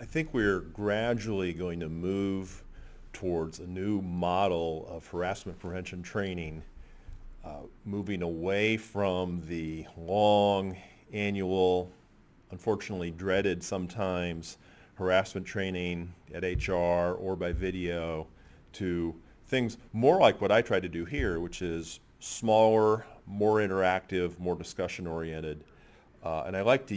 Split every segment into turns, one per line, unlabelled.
I think we're gradually going to move towards a new model of harassment prevention training, moving away from the long annual, unfortunately dreaded sometimes, harassment training at HR or by video to things more like what I try to do here, which is smaller, more interactive, more discussion oriented. And I like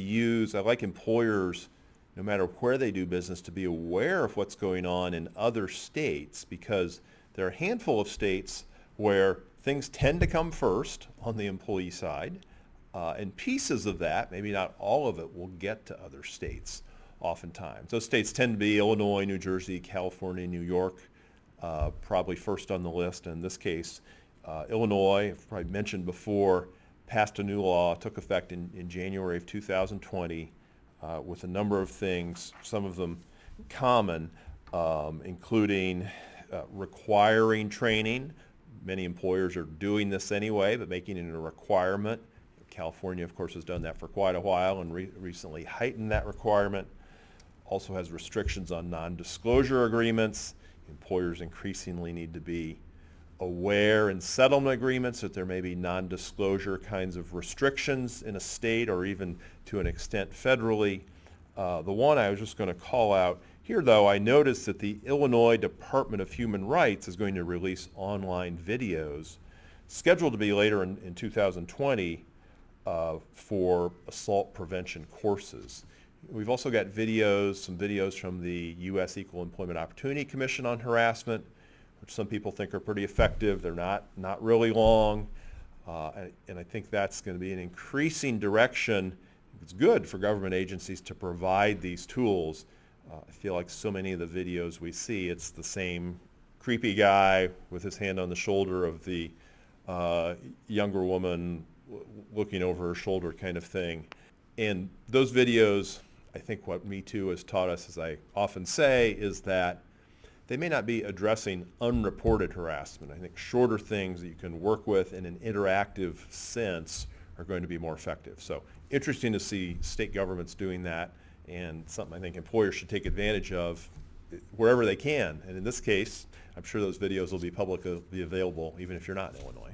employers, no matter where they do business, to be aware of what's going on in other states, because there are a handful of states where things tend to come first on the employee side, and pieces of that, maybe not all of it, will get to other states oftentimes. Those states tend to be Illinois, New Jersey, California, New York, probably first on the list. In this case, Illinois, I've probably mentioned before, passed a new law, took effect in January of 2020, with a number of things, some of them common, including requiring training. Many employers are doing this anyway, but making it a requirement. California, of course, has done that for quite a while and recently heightened that requirement. Also has restrictions on non-disclosure agreements. Employers increasingly need to be aware in settlement agreements that there may be non-disclosure kinds of restrictions in a state, or even to an extent federally. The one I was just going to call out here, though, I noticed that the Illinois Department of Human Rights is going to release online videos scheduled to be later in 2020 for assault prevention courses. We've also got some videos from the U.S. Equal Employment Opportunity Commission on harassment, which some people think are pretty effective. They're not really long, and I think that's going to be an increasing direction. It's good for government agencies to provide these tools. I feel like so many of the videos we see, it's the same creepy guy with his hand on the shoulder of the younger woman looking over her shoulder kind of thing. And those videos, I think what Me Too has taught us, as I often say, is that they may not be addressing unreported harassment. I think shorter things that you can work with in an interactive sense are going to be more effective. So interesting to see state governments doing that, and something I think employers should take advantage of wherever they can. And in this case, I'm sure those videos will be publicly available even if you're not in Illinois.